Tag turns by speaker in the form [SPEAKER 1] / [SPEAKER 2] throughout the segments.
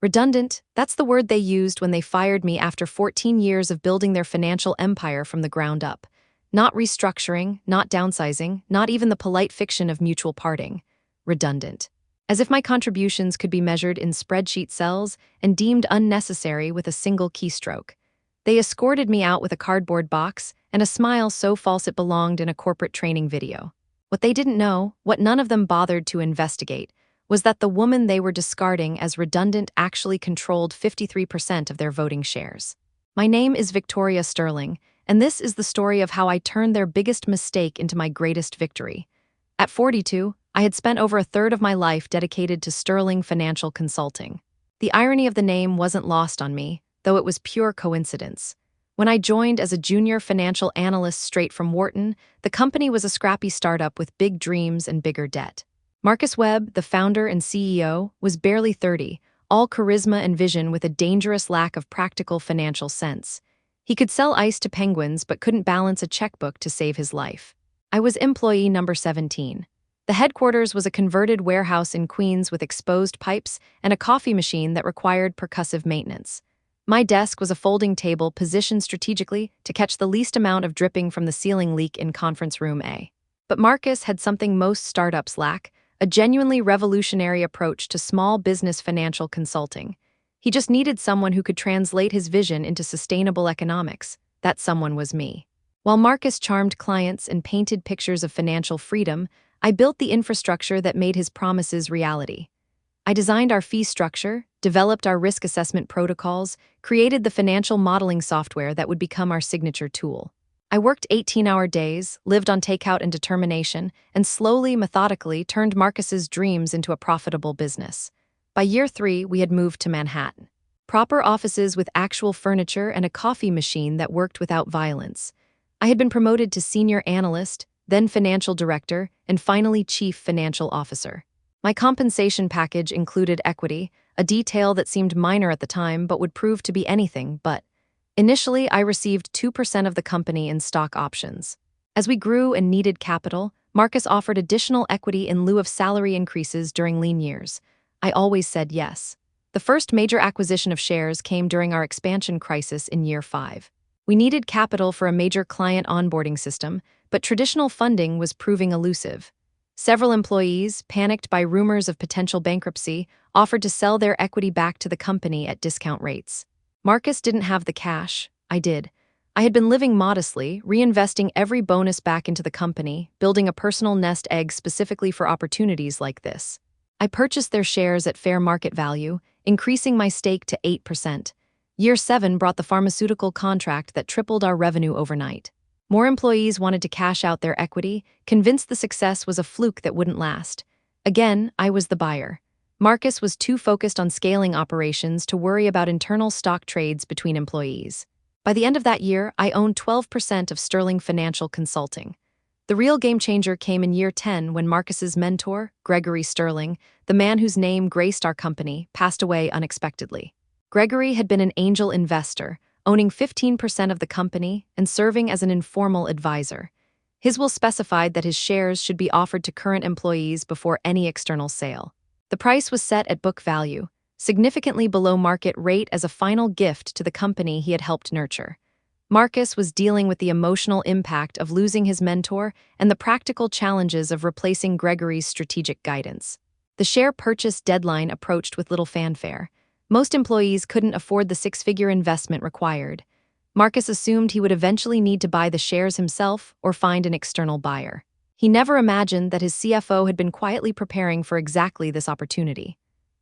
[SPEAKER 1] Redundant, that's the word they used when they fired me after 14 years of building their financial empire from the ground up. Not restructuring, not downsizing, not even the polite fiction of mutual parting. Redundant. As if my contributions could be measured in spreadsheet cells and deemed unnecessary with a single keystroke. They escorted me out with a cardboard box and a smile so false it belonged in a corporate training video. What they didn't know, what none of them bothered to investigate, was that the woman they were discarding as redundant actually controlled 53% of their voting shares. My name is Victoria Sterling, and this is the story of how I turned their biggest mistake into my greatest victory. At 42, I had spent over a third of my life dedicated to Sterling Financial Consulting. The irony of the name wasn't lost on me, though it was pure coincidence. When I joined as a junior financial analyst straight from Wharton, the company was a scrappy startup with big dreams and bigger debt. Marcus Webb, the founder and CEO, was barely 30, all charisma and vision with a dangerous lack of practical financial sense. He could sell ice to penguins but couldn't balance a checkbook to save his life. I was employee number 17. The headquarters was a converted warehouse in Queens with exposed pipes and a coffee machine that required percussive maintenance. My desk was a folding table positioned strategically to catch the least amount of dripping from the ceiling leak in conference room A. But Marcus had something most startups lack, a genuinely revolutionary approach to small business financial consulting. He just needed someone who could translate his vision into sustainable economics. That someone was me. While Marcus charmed clients and painted pictures of financial freedom, I built the infrastructure that made his promises reality. I designed our fee structure, developed our risk assessment protocols, created the financial modeling software that would become our signature tool. I worked 18-hour days, lived on takeout and determination, and slowly, methodically turned Marcus's dreams into a profitable business. By year 3, we had moved to Manhattan. Proper offices with actual furniture and a coffee machine that worked without violence. I had been promoted to senior analyst, then financial director, and finally chief financial officer. My compensation package included equity, a detail that seemed minor at the time but would prove to be anything but. Initially, I received 2% of the company in stock options. As we grew and needed capital, Marcus offered additional equity in lieu of salary increases during lean years. I always said yes. The first major acquisition of shares came during our expansion crisis in year 5. We needed capital for a major client onboarding system, but traditional funding was proving elusive. Several employees, panicked by rumors of potential bankruptcy, offered to sell their equity back to the company at discount rates. Marcus didn't have the cash. I did. I had been living modestly, reinvesting every bonus back into the company, building a personal nest egg specifically for opportunities like this. I purchased their shares at fair market value, increasing my stake to 8%. Year 7 brought the pharmaceutical contract that tripled our revenue overnight. More employees wanted to cash out their equity, convinced the success was a fluke that wouldn't last. Again, I was the buyer. Marcus was too focused on scaling operations to worry about internal stock trades between employees. By the end of that year, I owned 12% of Sterling Financial Consulting. The real game changer came in year 10 when Marcus's mentor, Gregory Sterling, the man whose name graced our company, passed away unexpectedly. Gregory had been an angel investor, owning 15% of the company and serving as an informal advisor. His will specified that his shares should be offered to current employees before any external sale. The price was set at book value, significantly below market rate as a final gift to the company he had helped nurture. Marcus was dealing with the emotional impact of losing his mentor and the practical challenges of replacing Gregory's strategic guidance. The share purchase deadline approached with little fanfare. Most employees couldn't afford the six-figure investment required. Marcus assumed he would eventually need to buy the shares himself or find an external buyer. He never imagined that his CFO had been quietly preparing for exactly this opportunity.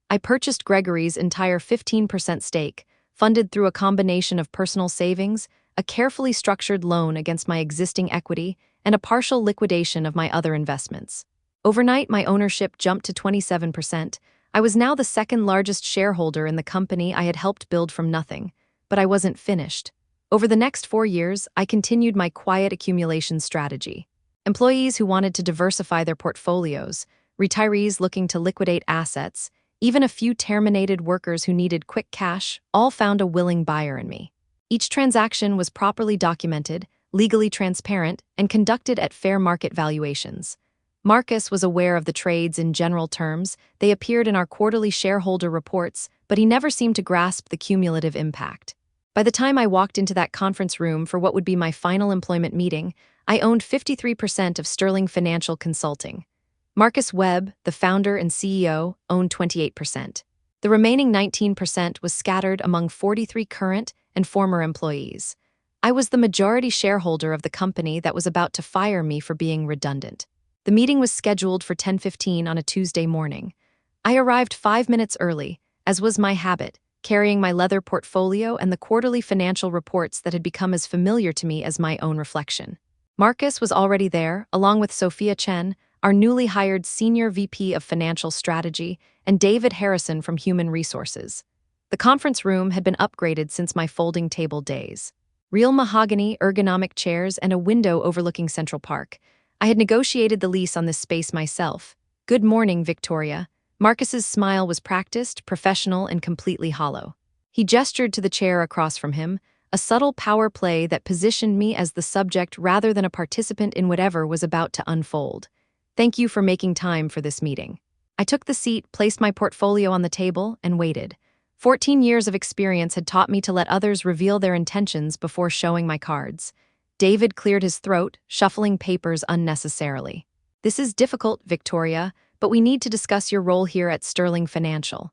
[SPEAKER 1] I purchased Gregory's entire 15% stake, funded through a combination of personal savings, a carefully structured loan against my existing equity, and a partial liquidation of my other investments. Overnight, my ownership jumped to 27%. I was now the second largest shareholder in the company I had helped build from nothing, but I wasn't finished. Over the next 4 years, I continued my quiet accumulation strategy. Employees who wanted to diversify their portfolios, retirees looking to liquidate assets, even a few terminated workers who needed quick cash, all found a willing buyer in me. Each transaction was properly documented, legally transparent, and conducted at fair market valuations. Marcus was aware of the trades in general terms, they appeared in our quarterly shareholder reports, but he never seemed to grasp the cumulative impact. By the time I walked into that conference room for what would be my final employment meeting, I owned 53% of Sterling Financial Consulting. Marcus Webb, the founder and CEO, owned 28%. The remaining 19% was scattered among 43 current and former employees. I was the majority shareholder of the company that was about to fire me for being redundant. The meeting was scheduled for 10:15 on a Tuesday morning. I arrived 5 minutes early, as was my habit, carrying my leather portfolio and the quarterly financial reports that had become as familiar to me as my own reflection. Marcus was already there, along with Sophia Chen, our newly hired Senior VP of Financial Strategy, and David Harrison from Human Resources. The conference room had been upgraded since my folding table days. Real mahogany, ergonomic chairs, and a window overlooking Central Park. I had negotiated the lease on this space myself. "Good morning, Victoria." Marcus's smile was practiced, professional, and completely hollow. He gestured to the chair across from him, a subtle power play that positioned me as the subject rather than a participant in whatever was about to unfold. "Thank you for making time for this meeting." I took the seat, placed my portfolio on the table, and waited. 14 years of experience had taught me to let others reveal their intentions before showing my cards. David cleared his throat, shuffling papers unnecessarily. "This is difficult, Victoria, but we need to discuss your role here at Sterling Financial.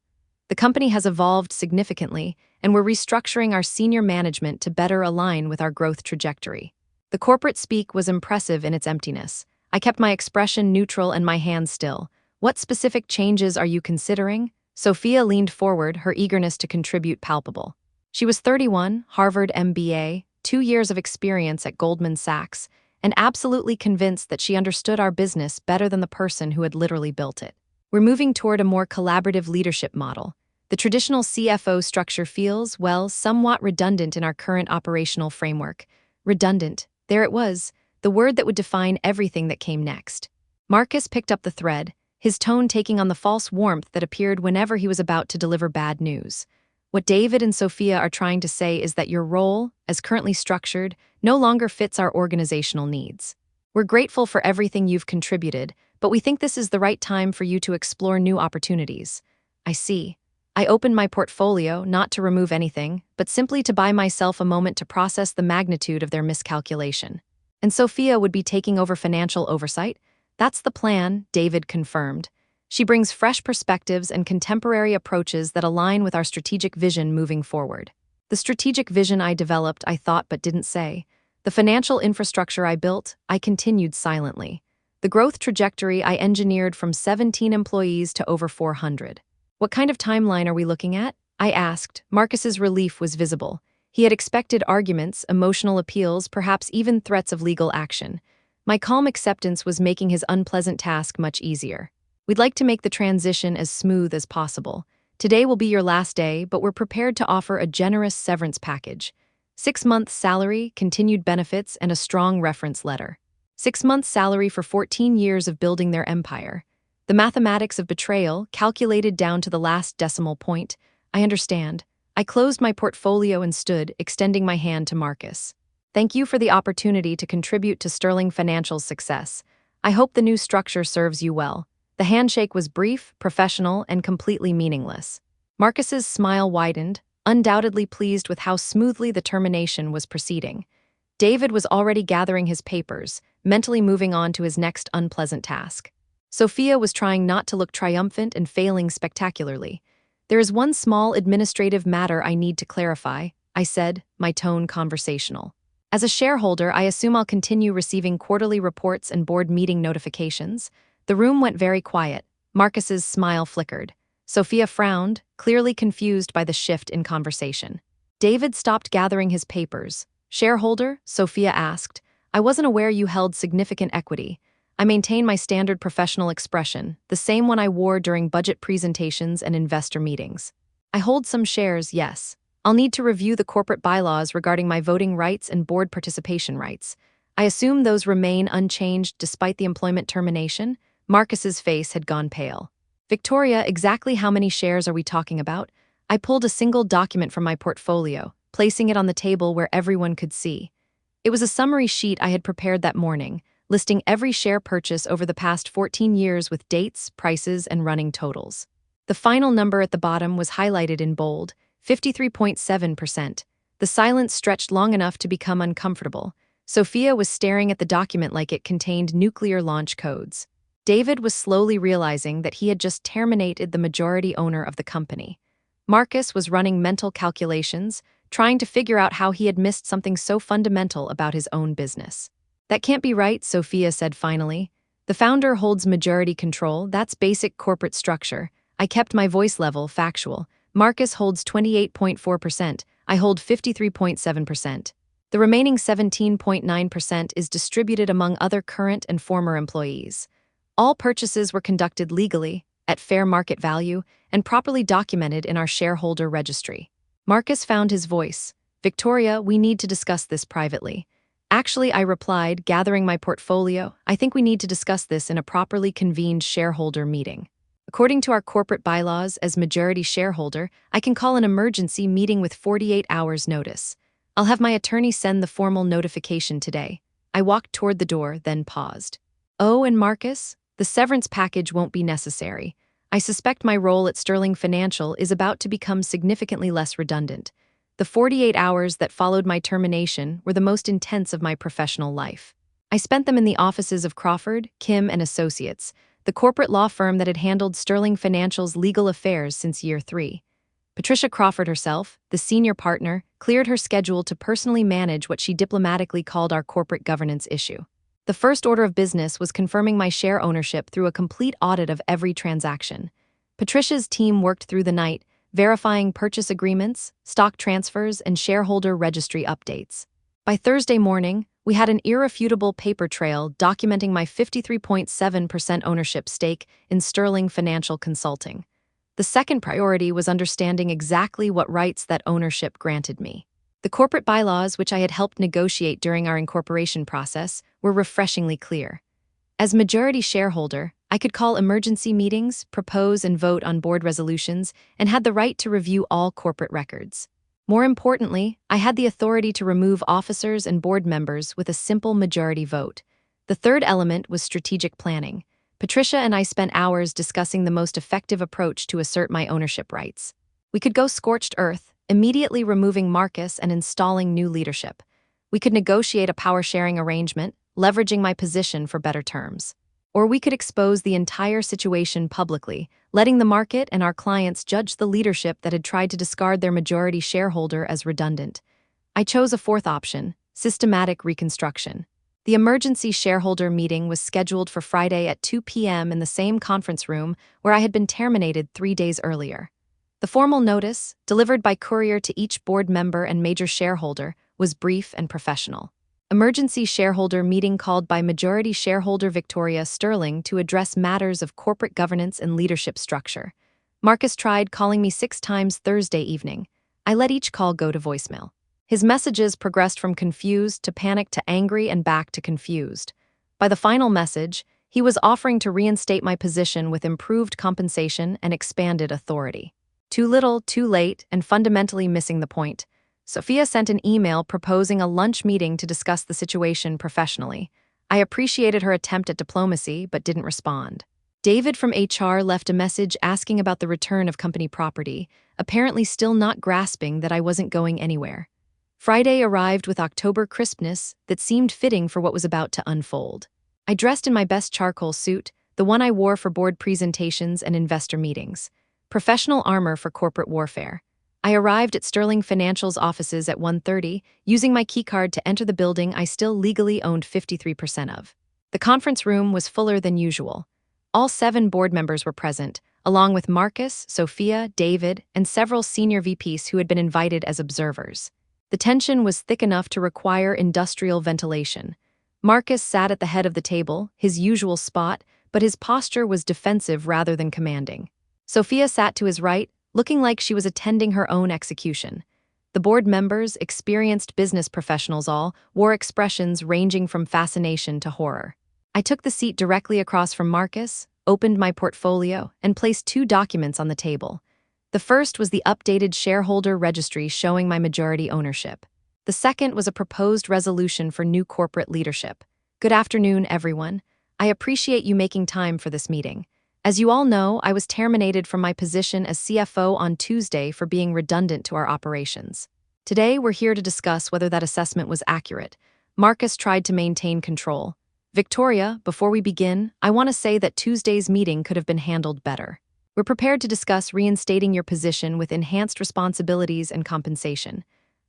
[SPEAKER 1] The company has evolved significantly, and we're restructuring our senior management to better align with our growth trajectory." The corporate speak was impressive in its emptiness. I kept my expression neutral and my hands still. "What specific changes are you considering?" Sophia leaned forward, her eagerness to contribute palpable. She was 31, Harvard MBA, 2 years of experience at Goldman Sachs, and absolutely convinced that she understood our business better than the person who had literally built it. "We're moving toward a more collaborative leadership model. The traditional CFO structure feels, well, somewhat redundant in our current operational framework." Redundant. There it was, the word that would define everything that came next. Marcus picked up the thread, his tone taking on the false warmth that appeared whenever he was about to deliver bad news. "What David and Sophia are trying to say is that your role, as currently structured, no longer fits our organizational needs. We're grateful for everything you've contributed, but we think this is the right time for you to explore new opportunities." "I see." I opened my portfolio, not to remove anything, but simply to buy myself a moment to process the magnitude of their miscalculation. "And Sophia would be taking over financial oversight?" "That's the plan," David confirmed. "She brings fresh perspectives and contemporary approaches that align with our strategic vision moving forward." The strategic vision I developed, I thought but didn't say. The financial infrastructure I built, I continued silently. The growth trajectory I engineered from 17 employees to over 400. "What kind of timeline are we looking at?" I asked. Marcus's relief was visible. He had expected arguments, emotional appeals, perhaps even threats of legal action. My calm acceptance was making his unpleasant task much easier. "We'd like to make the transition as smooth as possible. Today will be your last day, but we're prepared to offer a generous severance package. 6 months salary, continued benefits, and a strong reference letter. 6 months salary for 14 years of building their empire. The mathematics of betrayal, calculated down to the last decimal point. I understand." I closed my portfolio and stood, extending my hand to Marcus. "Thank you for the opportunity to contribute to Sterling Financial's success. I hope the new structure serves you well." The handshake was brief, professional, and completely meaningless. Marcus's smile widened, undoubtedly pleased with how smoothly the termination was proceeding. David was already gathering his papers, mentally moving on to his next unpleasant task. Sophia was trying not to look triumphant and failing spectacularly. "There is one small administrative matter I need to clarify," I said, my tone conversational. "As a shareholder, I assume I'll continue receiving quarterly reports and board meeting notifications." The room went very quiet. Marcus's smile flickered. Sophia frowned, clearly confused by the shift in conversation. David stopped gathering his papers. "Shareholder?" Sophia asked. "I wasn't aware you held significant equity." I maintain my standard professional expression, the same one I wore during budget presentations and investor meetings. "I hold some shares, yes. I'll need to review the corporate bylaws regarding my voting rights and board participation rights. I assume those remain unchanged despite the employment termination." Marcus's face had gone pale. "Victoria, exactly how many shares are we talking about?" I pulled a single document from my portfolio, placing it on the table where everyone could see. It was a summary sheet I had prepared that morning, listing every share purchase over the past 14 years with dates, prices, and running totals. The final number at the bottom was highlighted in bold, 53.7%. The silence stretched long enough to become uncomfortable. Sophia was staring at the document like it contained nuclear launch codes. David was slowly realizing that he had just terminated the majority owner of the company. Marcus was running mental calculations, trying to figure out how he had missed something so fundamental about his own business. "That can't be right," Sophia said finally. "The founder holds majority control, that's basic corporate structure. I kept my voice level factual. Marcus holds 28.4%, I hold 53.7%. The remaining 17.9% is distributed among other current and former employees. All purchases were conducted legally, at fair market value, and properly documented in our shareholder registry." Marcus found his voice. "Victoria, we need to discuss this privately." "Actually," I replied, gathering my portfolio, "I think we need to discuss this in a properly convened shareholder meeting. According to our corporate bylaws, as majority shareholder, I can call an emergency meeting with 48 hours notice. I'll have my attorney send the formal notification today." I walked toward the door, then paused. "Oh, and Marcus? The severance package won't be necessary. I suspect my role at Sterling Financial is about to become significantly less redundant. The 48 hours that followed my termination were the most intense of my professional life. I spent them in the offices of Crawford, Kim and Associates, the corporate law firm that had handled Sterling Financial's legal affairs since year 3. Patricia Crawford herself, the senior partner, cleared her schedule to personally manage what she diplomatically called our corporate governance issue. The first order of business was confirming my share ownership through a complete audit of every transaction. Patricia's team worked through the night, verifying purchase agreements, stock transfers, and shareholder registry updates. By Thursday morning, we had an irrefutable paper trail documenting my 53.7% ownership stake in Sterling Financial Consulting. The second priority was understanding exactly what rights that ownership granted me. The corporate bylaws, which I had helped negotiate during our incorporation process, were refreshingly clear. As majority shareholder, I could call emergency meetings, propose and vote on board resolutions, and had the right to review all corporate records. More importantly, I had the authority to remove officers and board members with a simple majority vote. The third element was strategic planning. Patricia and I spent hours discussing the most effective approach to assert my ownership rights. We could go scorched earth, immediately removing Marcus and installing new leadership. We could negotiate a power-sharing arrangement, leveraging my position for better terms. Or we could expose the entire situation publicly, letting the market and our clients judge the leadership that had tried to discard their majority shareholder as redundant. I chose a fourth option: systematic reconstruction. The emergency shareholder meeting was scheduled for Friday at 2 p.m. in the same conference room where I had been terminated 3 days earlier. The formal notice, delivered by courier to each board member and major shareholder, was brief and professional. Emergency shareholder meeting called by majority shareholder Victoria Sterling to address matters of corporate governance and leadership structure. Marcus tried calling me 6 times Thursday evening. I let each call go to voicemail. His messages progressed from confused to panicked to angry and back to confused. By the final message, he was offering to reinstate my position with improved compensation and expanded authority. Too little, too late, and fundamentally missing the point. Sophia sent an email proposing a lunch meeting to discuss the situation professionally. I appreciated her attempt at diplomacy, but didn't respond. David from HR left a message asking about the return of company property, apparently still not grasping that I wasn't going anywhere. Friday arrived with October crispness that seemed fitting for what was about to unfold. I dressed in my best charcoal suit, the one I wore for board presentations and investor meetings. Professional armor for corporate warfare. I arrived at Sterling Financial's offices at 1:30, using my keycard to enter the building I still legally owned 53% of. The conference room was fuller than usual. All 7 board members were present, along with Marcus, Sophia, David, and several senior VPs who had been invited as observers. The tension was thick enough to require industrial ventilation. Marcus sat at the head of the table, his usual spot, but his posture was defensive rather than commanding. Sophia sat to his right, looking like she was attending her own execution. The board members, experienced business professionals all, wore expressions ranging from fascination to horror. I took the seat directly across from Marcus, opened my portfolio, and placed 2 documents on the table. The first was the updated shareholder registry showing my majority ownership. The second was a proposed resolution for new corporate leadership. Good afternoon, everyone. I appreciate you making time for this meeting. As you all know, I was terminated from my position as CFO on Tuesday for being redundant to our operations. Today, we're here to discuss whether that assessment was accurate. Marcus tried to maintain control. Victoria, before we begin, I want to say that Tuesday's meeting could have been handled better. We're prepared to discuss reinstating your position with enhanced responsibilities and compensation.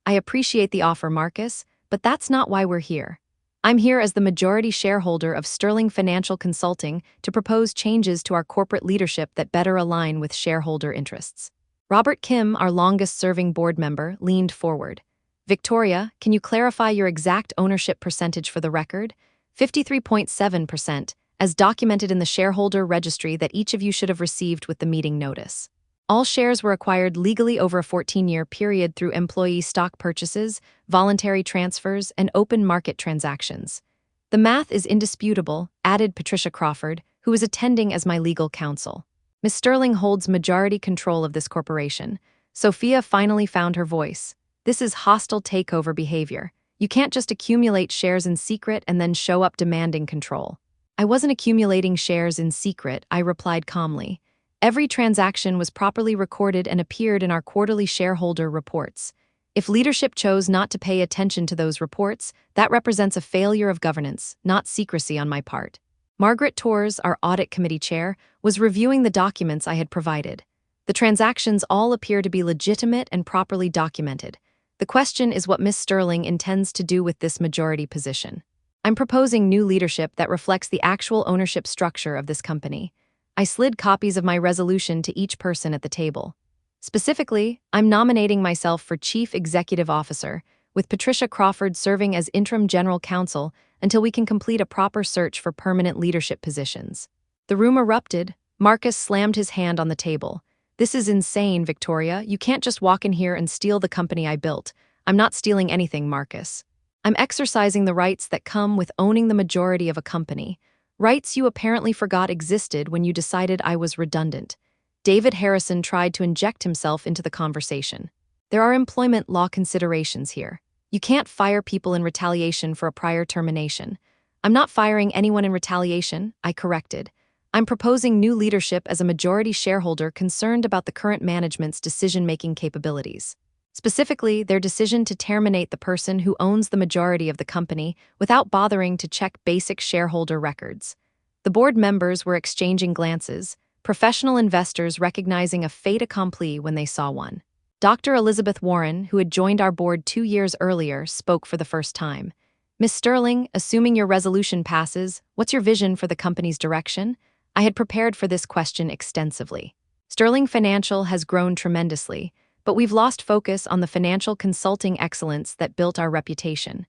[SPEAKER 1] I appreciate the offer, Marcus, but that's not why we're here. I'm here as the majority shareholder of Sterling Financial Consulting to propose changes to our corporate leadership that better align with shareholder interests. Robert Kim, our longest-serving board member, leaned forward. Victoria, can you clarify your exact ownership percentage for the record? 53.7%, as documented in the shareholder registry that each of you should have received with the meeting notice. All shares were acquired legally over a 14-year period through employee stock purchases, voluntary transfers, and open market transactions. The math is indisputable, added Patricia Crawford, who is attending as my legal counsel. Ms. Sterling holds majority control of this corporation. Sophia finally found her voice. This is hostile takeover behavior. You can't just accumulate shares in secret and then show up demanding control. I wasn't accumulating shares in secret, I replied calmly. Every transaction was properly recorded and appeared in our quarterly shareholder reports. If leadership chose not to pay attention to those reports, that represents a failure of governance, not secrecy on my part. Margaret Torres, our audit committee chair, was reviewing the documents I had provided. The transactions all appear to be legitimate and properly documented. The question is what Ms. Sterling intends to do with this majority position. I'm proposing new leadership that reflects the actual ownership structure of this company. I slid copies of my resolution to each person at the table. Specifically, I'm nominating myself for Chief Executive Officer, with Patricia Crawford serving as Interim General Counsel until we can complete a proper search for permanent leadership positions. The room erupted. Marcus slammed his hand on the table. This is insane, Victoria. You can't just walk in here and steal the company I built. I'm not stealing anything, Marcus. I'm exercising the rights that come with owning the majority of a company. Rights you apparently forgot existed when you decided I was redundant. David Harrison tried to inject himself into the conversation. There are employment law considerations here. You can't fire people in retaliation for a prior termination. I'm not firing anyone in retaliation, I corrected. I'm proposing new leadership as a majority shareholder concerned about the current management's decision-making capabilities. Specifically, their decision to terminate the person who owns the majority of the company without bothering to check basic shareholder records. The board members were exchanging glances, professional investors recognizing a fait accompli when they saw one. Dr. Elizabeth Warren, who had joined our board 2 years earlier, spoke for the first time. Ms. Sterling, assuming your resolution passes, what's your vision for the company's direction? I had prepared for this question extensively. Sterling Financial has grown tremendously, but we've lost focus on the financial consulting excellence that built our reputation.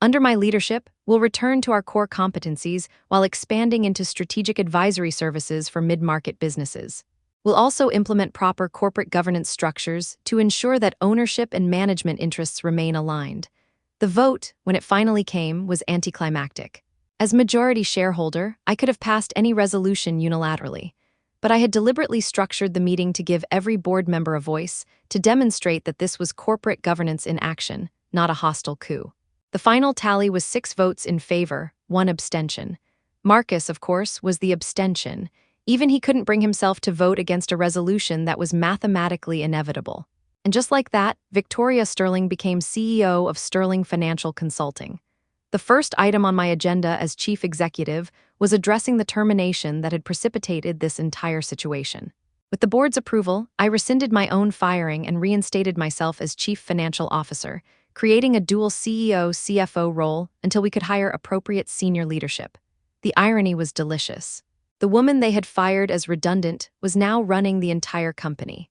[SPEAKER 1] Under my leadership, we'll return to our core competencies while expanding into strategic advisory services for mid-market businesses. We'll also implement proper corporate governance structures to ensure that ownership and management interests remain aligned. The vote, when it finally came, was anticlimactic. As majority shareholder, I could have passed any resolution unilaterally. But I had deliberately structured the meeting to give every board member a voice, to demonstrate that this was corporate governance in action, not a hostile coup. The final tally was 6 votes in favor, 1 abstention. Marcus, of course, was the abstention. Even he couldn't bring himself to vote against a resolution that was mathematically inevitable. And just like that, Victoria Sterling became CEO of Sterling Financial Consulting. The first item on my agenda as chief executive was addressing the termination that had precipitated this entire situation. With the board's approval, I rescinded my own firing and reinstated myself as chief financial officer, creating a dual CEO-CFO role until we could hire appropriate senior leadership. The irony was delicious. The woman they had fired as redundant was now running the entire company.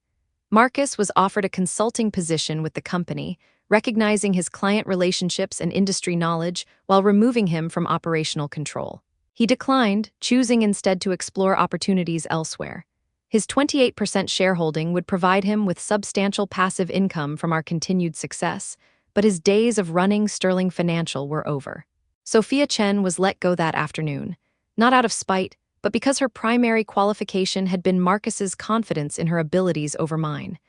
[SPEAKER 1] Marcus was offered a consulting position with the company, recognizing his client relationships and industry knowledge while removing him from operational control. He declined, choosing instead to explore opportunities elsewhere. His 28% shareholding would provide him with substantial passive income from our continued success, but his days of running Sterling Financial were over. Sophia Chen was let go that afternoon, not out of spite, but because her primary qualification had been Marcus's confidence in her abilities over mine.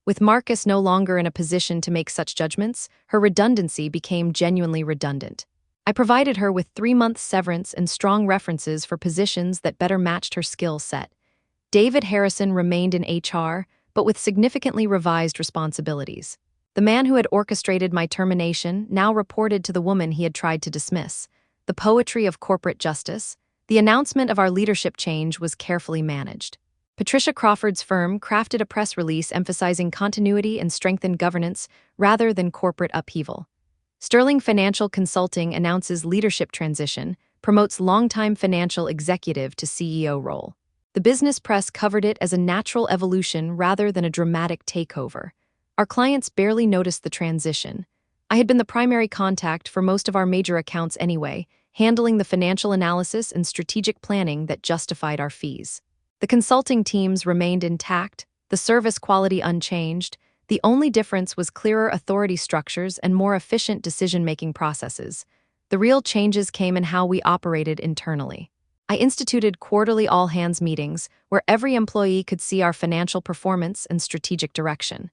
[SPEAKER 1] With Marcus no longer in a position to make such judgments, her redundancy became genuinely redundant. I provided her with 3 months severance and strong references for positions that better matched her skill set. David Harrison remained in HR, but with significantly revised responsibilities. The man who had orchestrated my termination now reported to the woman he had tried to dismiss. The poetry of corporate justice. The announcement of our leadership change was carefully managed. Patricia Crawford's firm crafted a press release emphasizing continuity and strengthened governance rather than corporate upheaval. Sterling Financial Consulting announces leadership transition, promotes longtime financial executive to CEO role. The business press covered it as a natural evolution rather than a dramatic takeover. Our clients barely noticed the transition. I had been the primary contact for most of our major accounts anyway, handling the financial analysis and strategic planning that justified our fees. The consulting teams remained intact, the service quality unchanged. The only difference was clearer authority structures and more efficient decision-making processes. The real changes came in how we operated internally. I instituted quarterly all-hands meetings where every employee could see our financial performance and strategic direction.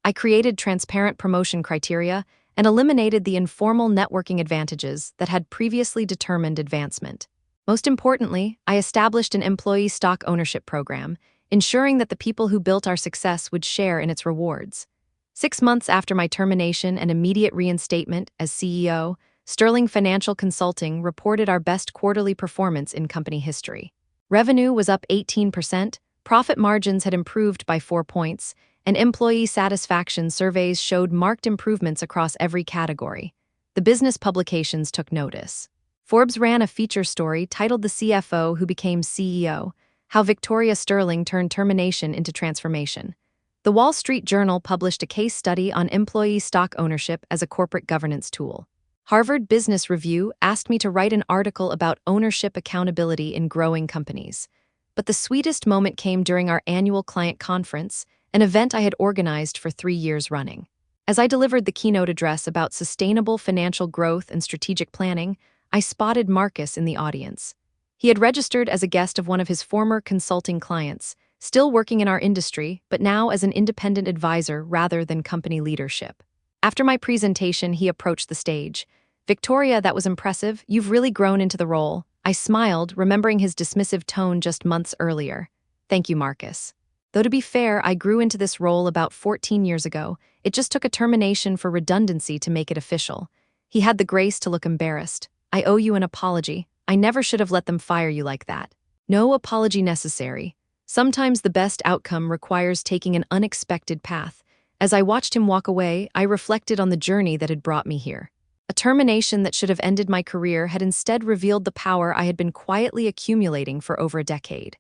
[SPEAKER 1] I created transparent promotion criteria and eliminated the informal networking advantages that had previously determined advancement. Most importantly, I established an employee stock ownership program, ensuring that the people who built our success would share in its rewards. 6 months after my termination and immediate reinstatement as CEO, Sterling Financial Consulting reported our best quarterly performance in company history. Revenue was up 18%, profit margins had improved by 4 points, and employee satisfaction surveys showed marked improvements across every category. The business publications took notice. Forbes ran a feature story titled "The CFO Who Became CEO: How Victoria Sterling Turned Termination into Transformation." The Wall Street Journal published a case study on employee stock ownership as a corporate governance tool. Harvard Business Review asked me to write an article about ownership accountability in growing companies. But the sweetest moment came during our annual client conference, an event I had organized for 3 years running. As I delivered the keynote address about sustainable financial growth and strategic planning, I spotted Marcus in the audience. He had registered as a guest of one of his former consulting clients, still working in our industry, but now as an independent advisor rather than company leadership. After my presentation, he approached the stage. "Victoria, that was impressive. You've really grown into the role." I smiled, remembering his dismissive tone just months earlier. "Thank you, Marcus. Though to be fair, I grew into this role about 14 years ago. It just took a termination for redundancy to make it official." He had the grace to look embarrassed. "I owe you an apology. I never should have let them fire you like that." "No apology necessary. Sometimes the best outcome requires taking an unexpected path." As I watched him walk away, I reflected on the journey that had brought me here. A termination that should have ended my career had instead revealed the power I had been quietly accumulating for over a decade.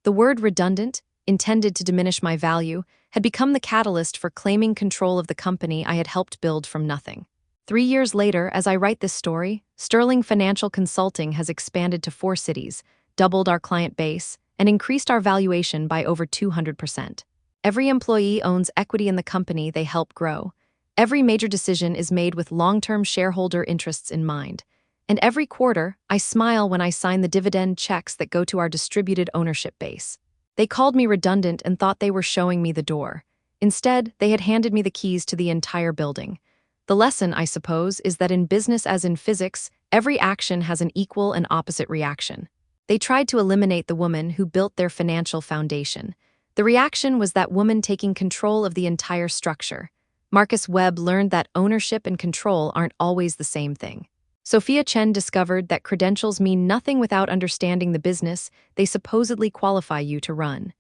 [SPEAKER 1] The word redundant, intended to diminish my value, had become the catalyst for claiming control of the company I had helped build from nothing. 3 years later, as I write this story, Sterling Financial Consulting has expanded to 4 cities, doubled our client base, and increased our valuation by over 200%. Every employee owns equity in the company they help grow. Every major decision is made with long-term shareholder interests in mind. And every quarter, I smile when I sign the dividend checks that go to our distributed ownership base. They called me redundant and thought they were showing me the door. Instead, they had handed me the keys to the entire building. The lesson, I suppose, is that in business as in physics, every action has an equal and opposite reaction. They tried to eliminate the woman who built their financial foundation. The reaction was that woman taking control of the entire structure. Marcus Webb learned that ownership and control aren't always the same thing. Sophia Chen discovered that credentials mean nothing without understanding the business they supposedly qualify you to run.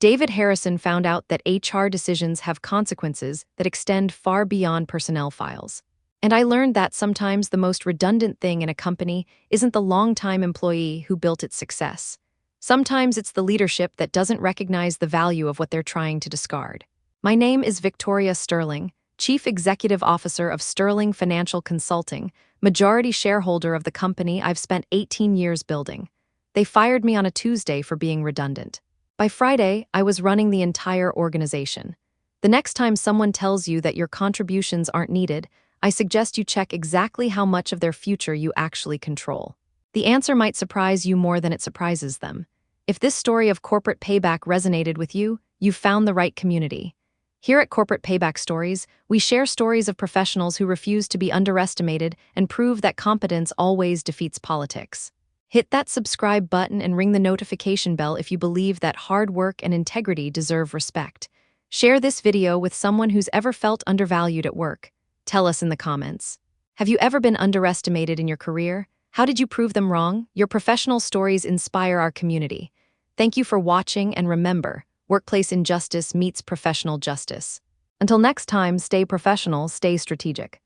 [SPEAKER 1] David Harrison found out that HR decisions have consequences that extend far beyond personnel files. And I learned that sometimes the most redundant thing in a company isn't the long-time employee who built its success. Sometimes it's the leadership that doesn't recognize the value of what they're trying to discard. My name is Victoria Sterling, Chief Executive Officer of Sterling Financial Consulting, majority shareholder of the company I've spent 18 years building. They fired me on a Tuesday for being redundant. By Friday, I was running the entire organization. The next time someone tells you that your contributions aren't needed, I suggest you check exactly how much of their future you actually control. The answer might surprise you more than it surprises them. If this story of corporate payback resonated with you, you've found the right community. Here at Corporate Payback Stories, we share stories of professionals who refuse to be underestimated and prove that competence always defeats politics. Hit that subscribe button and ring the notification bell if you believe that hard work and integrity deserve respect. Share this video with someone who's ever felt undervalued at work. Tell us in the comments. Have you ever been underestimated in your career? How did you prove them wrong? Your professional stories inspire our community. Thank you for watching, and remember, workplace injustice meets professional justice. Until next time, stay professional, stay strategic.